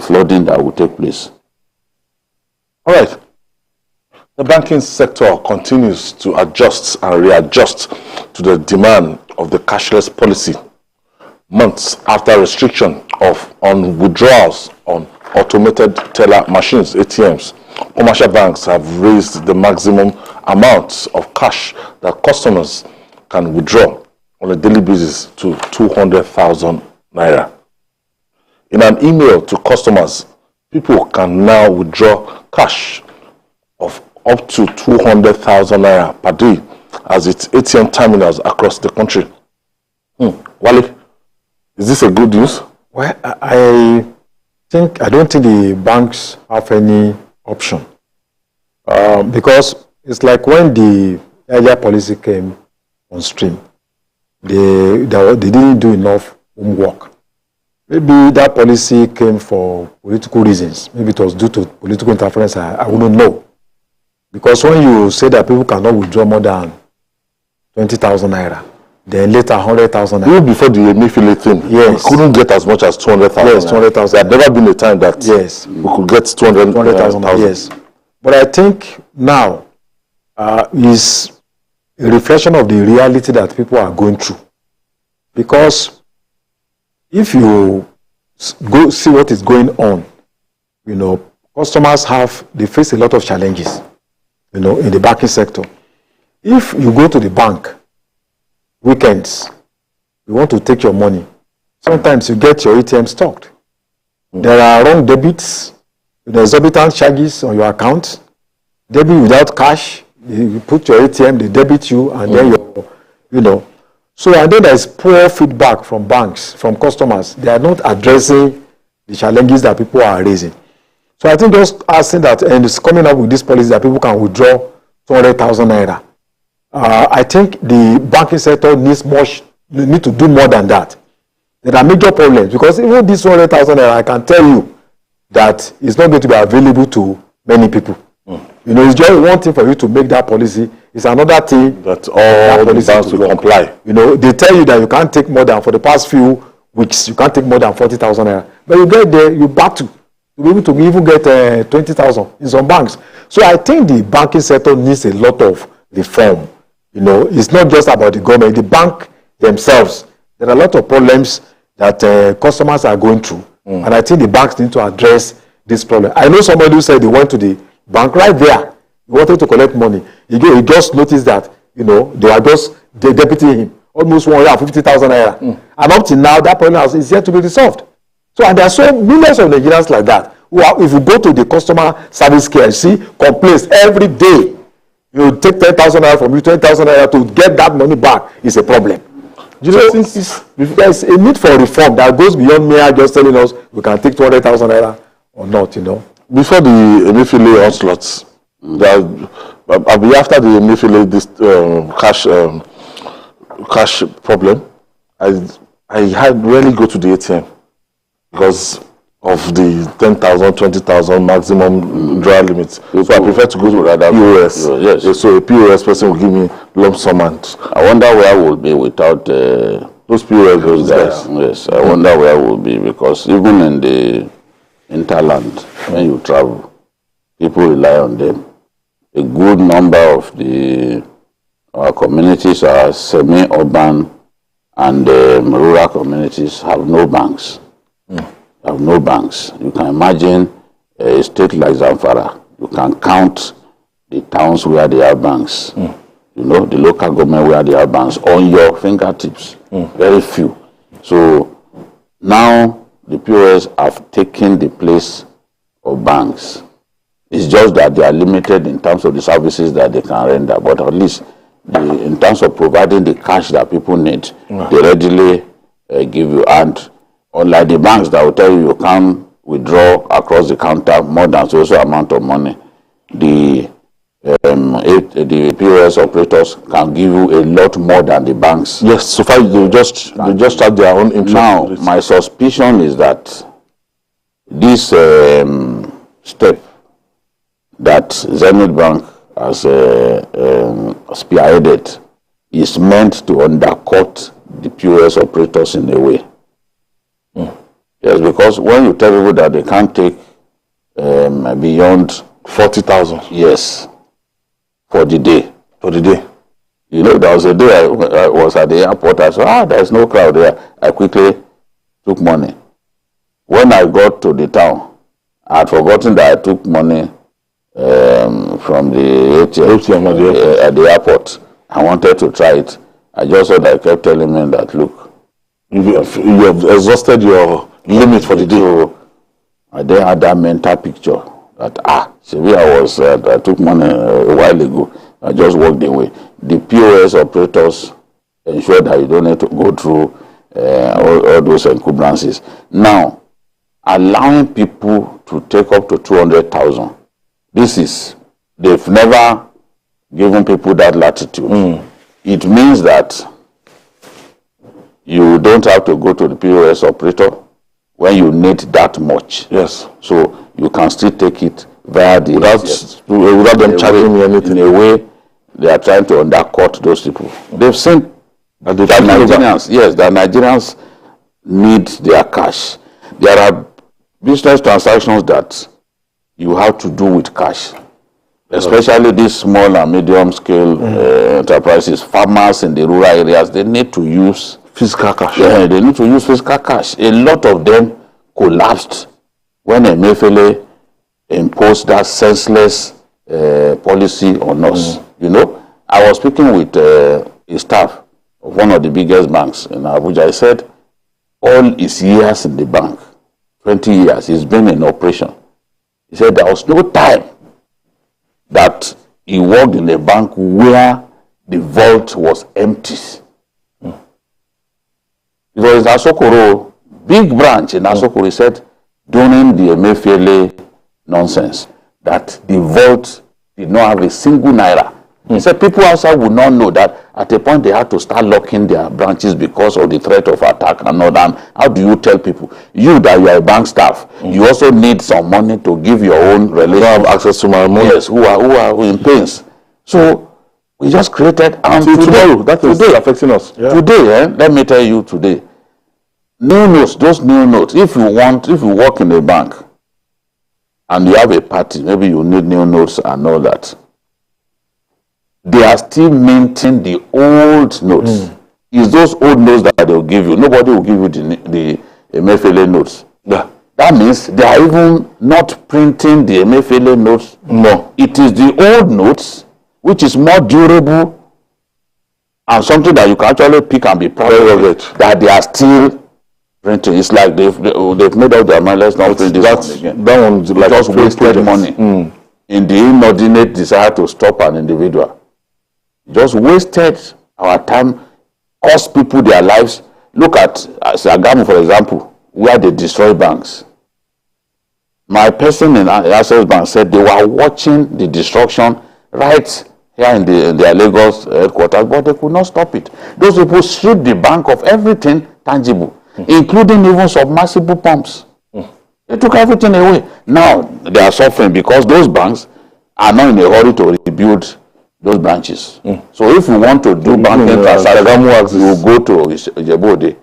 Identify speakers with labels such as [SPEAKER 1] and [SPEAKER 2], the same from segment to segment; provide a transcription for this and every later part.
[SPEAKER 1] flooding that will take place.
[SPEAKER 2] All right. The banking sector continues to adjust and readjust to the demand of the cashless policy months after restriction on withdrawals on automated teller machines, ATMs. Commercial banks have raised the maximum amount of cash that customers can withdraw on a daily basis to 200,000 naira. In an email to customers, people can now withdraw cash of up to 200,000 naira per day as its ATM terminals across the country. Wale, is this a good news?
[SPEAKER 3] Well, I don't think the banks have any option because it's like when the earlier policy came on stream, they didn't do enough homework. Maybe that policy came for political reasons. Maybe it was due to political interference. I wouldn't know. Because when you say that people cannot withdraw more than 20,000 naira, then later 100,000 naira.
[SPEAKER 2] Even before the Emefiele thing,
[SPEAKER 3] yes,
[SPEAKER 2] we couldn't get as much as 200,000.
[SPEAKER 3] Yes, 200,000.
[SPEAKER 2] There had never been a time that
[SPEAKER 3] yes,
[SPEAKER 2] we could get 200,000.
[SPEAKER 3] Yes. But I think now is a reflection of the reality that people are going through. Because if you go see what is going on, customers they face a lot of challenges, in the banking sector. If you go to the bank weekends, you want to take your money, sometimes you get your ATM stocked. There are wrong debits, there's exorbitant charges on your account, debit without cash, you put your ATM, they debit you, and then So, and then there's poor feedback from banks, from customers. They are not addressing the challenges that people are raising. So I think just asking that, and it's coming up with this policy that people can withdraw 200,000 naira. I think the banking sector need to do more than that. There are major problems because even this 200,000 naira, I can tell you that it's not going to be available to many people. It's just one thing for you to make that policy. It's another thing
[SPEAKER 2] that all the banks will comply.
[SPEAKER 3] They tell you that you can't take more than, for the past few weeks, you can't take more than 40,000 naira. But you get there, you battle to be able to even get 20,000 in some banks. So I think the banking sector needs a lot of reform. It's not just about the government, the bank themselves. There are a lot of problems that customers are going through. And I think the banks need to address this problem. I know somebody who said they went to the bank right there. He wanted to collect money. He just noticed that, they are just debiting him almost 150,000 naira. And up to now, that problem is yet to be resolved. So, and there are so millions of Nigerians like that. If you go to the customer service care, you see complaints every day. You take 10,000 naira from you, 20,000 naira to get that money back is a problem. There's a need for reform that goes beyond mere just telling us we can take 200,000 naira or not,
[SPEAKER 2] Before the Emefiele onslaughts, I'll be after the Emefiele cash problem. I had rarely go to the ATM because of the 10,000, 20,000 maximum withdrawal limit. So I prefer to go to rather POS.
[SPEAKER 1] Yes.
[SPEAKER 2] So a POS person will give me lump sum amount.
[SPEAKER 1] I wonder where we'll be without
[SPEAKER 2] those POS guys.
[SPEAKER 1] Yes, I wonder where we'll be because even in the interland, when you travel, people rely on them. A good number of our communities are semi-urban and rural communities have no banks. Have no banks. You can imagine a state like Zamfara. You can count the towns where they have banks. The local government where they have banks on your fingertips. Very few. So now the POS have taken the place of banks. It's just that they are limited in terms of the services that they can render, but at least in terms of providing the cash that people need, they readily give you. And unlike the banks that will tell you can't withdraw across the counter more than so amount of money, the POS operators can give you a lot more than the banks.
[SPEAKER 2] Yes, so far they just have their own interest.
[SPEAKER 1] Now, my suspicion is that this step that Zenith Bank has spearheaded is meant to undercut the POS operators in a way. Yes, because when you tell people that they can't take beyond
[SPEAKER 2] 40,000
[SPEAKER 1] yes for the day.
[SPEAKER 2] for the day.
[SPEAKER 1] You know, there was a day I was at the airport. I saw, there's no crowd there. I quickly took money. When I got to the town, I had forgotten that I took money from the ATM at the airport. I wanted to try it. I just saw that I kept telling me that, look,
[SPEAKER 2] You have exhausted your limit for the day.
[SPEAKER 1] so I then had that mental picture that, I took money a while ago. I just walked away. The POS operators ensure that you don't need to go through all those encumbrances. Now, allowing people to take up to 200,000, they've never given people that latitude. It means that you don't have to go to the POS operator when you need that much.
[SPEAKER 2] Yes.
[SPEAKER 1] So you can still take it via the
[SPEAKER 2] Without them charging me anything.
[SPEAKER 1] In a way, they are trying to undercut those people. They've seen that Nigerians need their cash. There are business transactions that you have to do with cash, especially these small and medium scale enterprises, farmers in the rural areas. They need to use
[SPEAKER 2] Physical cash.
[SPEAKER 1] yeah, they need to use physical cash. A lot of them collapsed when Emefiele imposed that senseless policy on us. You know, I was speaking with a staff of one of the biggest banks in Abuja. I said, all his years in the bank, 20 years, he's been in operation. He said there was no time that he worked in a bank where the vault was empty. Because in Asokoro, big branch in Asokoro, he said during the Emefiele nonsense that the vault did not have a single naira. He said people outside would not know that at a point they had to start locking their branches because of the threat of attack and all that. How do you tell people? You that you are a bank staff, you also need some money to give your own relatives.
[SPEAKER 2] You don't have access to my money.
[SPEAKER 1] Yes, who are in pains. So we just created, and
[SPEAKER 2] tomorrow, that is affecting us.
[SPEAKER 1] Yeah. Today, let me tell you today, new notes, those new notes, if you work in a bank and you have a party, maybe you need new notes and all that, they are still minting the old notes. It's those old notes that they will give you. Nobody will give you the Emefiele notes.
[SPEAKER 2] Yeah.
[SPEAKER 1] That means they are even not printing the Emefiele notes. No. It is the old notes, which is more durable and something that you can actually pick and be proud of it, that they are still printing. It's like they've made up their mind, let's not print this one again.
[SPEAKER 2] That one's like
[SPEAKER 1] just wasted money in the inordinate desire to stop an individual. Just wasted our time, cost people their lives. Look at Sagamu, for example, where they destroy banks. My person in Access Bank said they were watching the destruction right here in their Lagos headquarters, but they could not stop it. Those people stripped the bank of everything tangible, including even submersible pumps. They took everything away. Now they are suffering because those banks are not in a hurry to rebuild those branches. So if you want to do banking transactions, you go to Ijebu-Ode,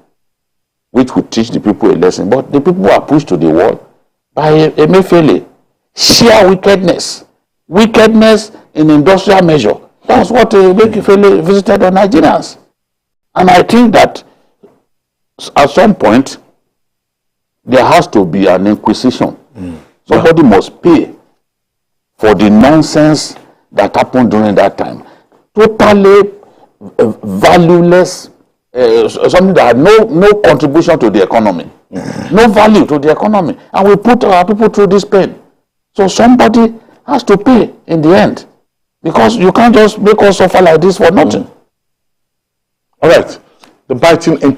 [SPEAKER 1] which would teach the people a lesson. But the people are pushed to the wall by Emefiele. Sheer wickedness. Wickedness in industrial measure. That's what Emefiele visited on Nigerians. And I think that at some point, there has to be an inquisition. Somebody must pay for the nonsense that happened during that time. Totally valueless, something that had no contribution to the economy, no value to the economy. And we put our people through this pain. So somebody has to pay in the end, because you can't just make us suffer like this for nothing.
[SPEAKER 2] All right. The biting